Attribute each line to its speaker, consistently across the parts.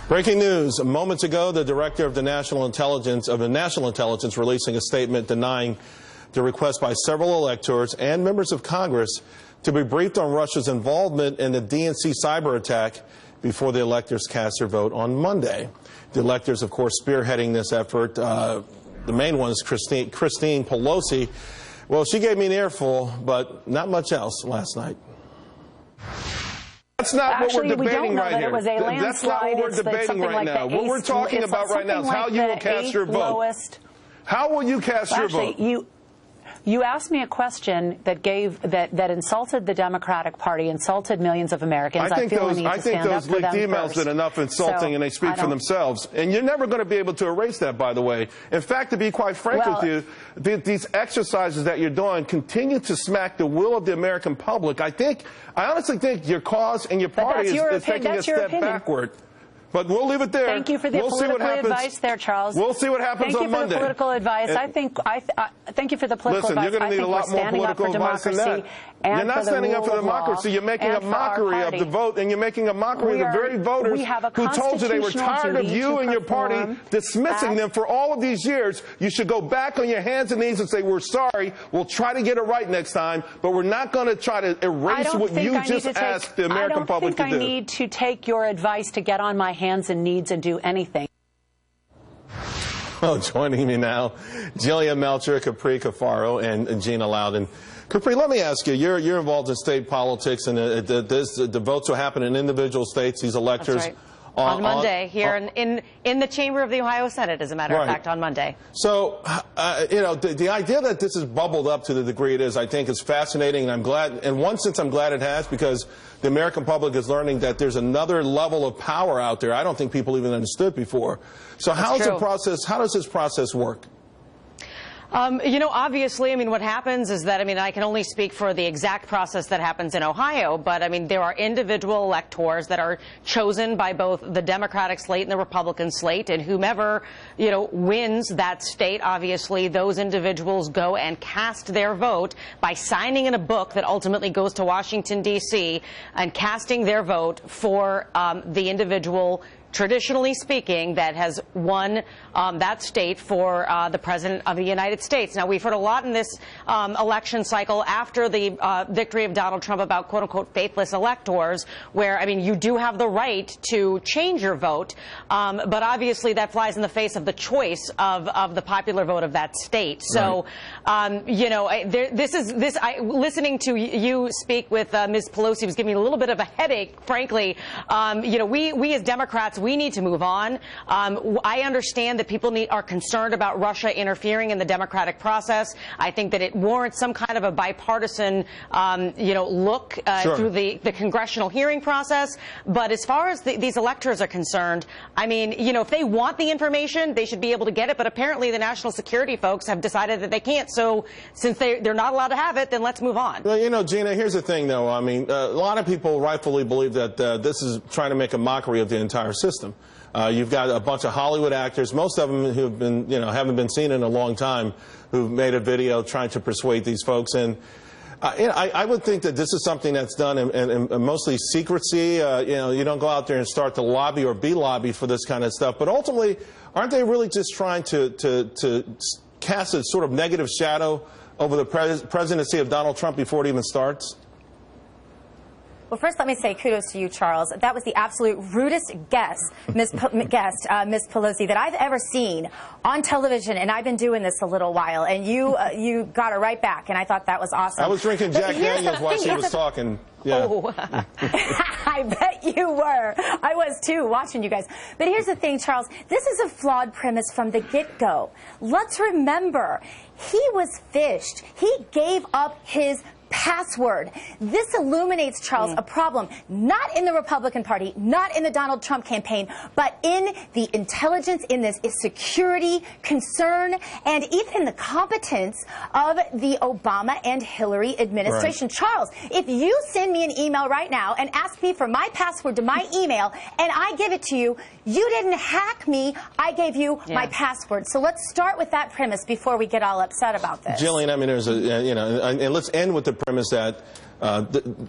Speaker 1: Breaking news. Moments ago, the director of the National Intelligence releasing a statement denying the request by several electors and members of Congress to be briefed on Russia's involvement in the DNC cyber attack before the electors cast their vote on Monday. The electors, of course, spearheading this effort. The main one is Christine Pelosi. Well, she gave me an earful, but not much else last night. That's not what we're debating right here. That's not what we're debating right now. What we're talking about right now is how you will cast your vote. How will you cast your vote?
Speaker 2: You asked me a question that insulted the Democratic Party, insulted millions of Americans.
Speaker 1: I think those leaked emails did enough insulting, and they speak for themselves. And you're never going to be able to erase that, by the way. In fact, to be quite frank with you, these exercises that you're doing continue to smack the will of the American public. I honestly think your cause and your party is taking a step backward. But we'll leave it there.
Speaker 2: Thank you for the political advice there, Charles.
Speaker 1: We'll see what happens on Monday.
Speaker 2: Thank you for the political advice. Thank you for the political advice.
Speaker 1: Listen, you're going to need a lot more political advice than that. You're not standing up for democracy. You're making a mockery of the vote, and you're making a mockery of the very voters who told you they were tired of you and your party dismissing them for all of these years. You should go back on your hands and knees and say, we're sorry, we'll try to get it right next time, but we're not going to try to erase what you just asked the American public to do.
Speaker 2: I don't think I need to take your advice to get on my hands and knees and do anything.
Speaker 1: Well, joining me now, Jillian Melcher, Capri Cafaro, and Gina Loudon. Capri, let me ask you, you're involved in state politics, and the votes will happen in individual states, these electors.
Speaker 3: That's right. On Monday, here in the chamber of the Ohio Senate, as a matter of fact, on Monday.
Speaker 1: So, you know, the idea that this has bubbled up to the degree it is, I think, is fascinating, and I'm glad. In one sense, I'm glad it has, because the American public is learning that there's another level of power out there I don't think people even understood before. So, how does this process work?
Speaker 3: You know, obviously, I mean, what happens is that, I mean, I can only speak for the exact process that happens in Ohio, but, I mean, there are individual electors that are chosen by both the Democratic slate and the Republican slate, and whomever, you know, wins that state, obviously, those individuals go and cast their vote by signing in a book that ultimately goes to Washington, D.C., and casting their vote for the individual, traditionally speaking, that has won that state for the President of the United States. Now, we've heard a lot in this election cycle after the victory of Donald Trump about, quote-unquote, faithless electors, where, I mean, you do have the right to change your vote, but obviously that flies in the face of the choice of the popular vote of that state. So, you know, listening to you speak with Ms. Pelosi was giving me a little bit of a headache, frankly. You know, we as Democrats, we need to move on. I understand that people are concerned about Russia interfering in the democratic process. I think that it warrants some kind of a bipartisan, you know, look through the congressional hearing process. But as far as these electors are concerned, I mean, you know, if they want the information, they should be able to get it. But apparently the national security folks have decided that they can't. So since they're not allowed to have it, then let's move on.
Speaker 1: Well, you know, Gina, here's the thing, though. I mean, a lot of people rightfully believe that this is trying to make a mockery of the entire system. You've got a bunch of Hollywood actors, most of them who've been, you know, haven't been seen in a long time, who've made a video trying to persuade these folks. And you know, I would think that this is something that's done in mostly secrecy. You know, you don't go out there and start to lobby or be lobbied for this kind of stuff. But ultimately, aren't they really just trying to cast a sort of negative shadow over the presidency of Donald Trump before it even starts?
Speaker 4: Well, first, let me say kudos to you, Charles. That was the absolute rudest guest, Ms. Pelosi, that I've ever seen on television, and I've been doing this a little while, and you got her right back, and I thought that was awesome.
Speaker 1: I was drinking Jack Daniels while she was talking. Yeah.
Speaker 4: Oh. I bet you were. I was, too, watching you guys. But here's the thing, Charles. This is a flawed premise from the get-go. Let's remember, he was phished. He gave up his password. This illuminates, Charles, a problem not in the Republican Party, not in the Donald Trump campaign, but in the intelligence, in this security concern, and even in the competence of the Obama and Hillary administration. Right. Charles, if you send me an email right now and ask me for my password to my email, and I give it to you, you didn't hack me. I gave you my password. So let's start with that premise before we get all upset about this.
Speaker 1: Jillian, I mean, there's a, you know, and let's end with the premise that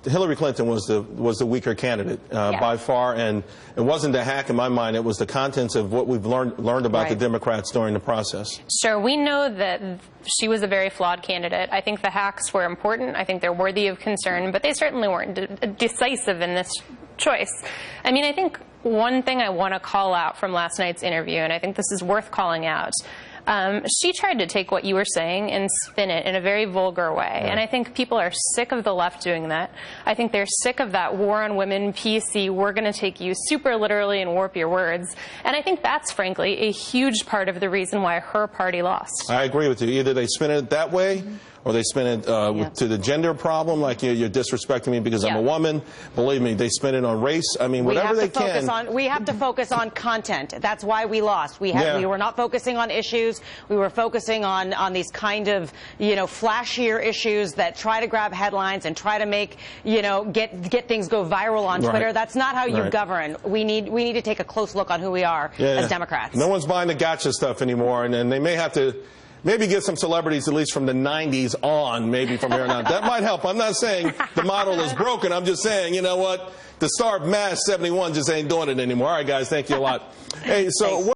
Speaker 1: Hillary Clinton was the weaker candidate by far, and it wasn't the hack in my mind. It was the contents of what we've learned about the Democrats during the process.
Speaker 5: Sure, we know that she was a very flawed candidate. I think the hacks were important. I think they're worthy of concern, but they certainly weren't decisive in this choice. I mean, I think one thing I want to call out from last night's interview, and I think this is worth calling out, she tried to take what you were saying and spin it in a very vulgar way. And I think people are sick of the left doing that. I think they're sick of that war on women, PC, we're going to take you super literally and warp your words. And I think that's, frankly, a huge part of the reason why her party lost.
Speaker 1: I agree with you. Either they spin it that way, or they spin it to the gender problem, like you're disrespecting me because I'm a woman. Believe me, they spin it on race. I mean, whatever they can.
Speaker 3: We have to focus on content. That's why we lost. We were not focusing on issues. We were focusing on these kind of, flashier issues that try to grab headlines and try to make, get things go viral on Twitter. That's not how you govern. We need to take a close look on who we are as Democrats.
Speaker 1: No one's buying the gotcha stuff anymore, and they may have to maybe get some celebrities, at least from the 90s on, maybe from here on out. That might help. I'm not saying the model is broken. I'm just saying, you know what? The star of MASH 71 just ain't doing it anymore. All right, guys, thank you a lot. Hey, so.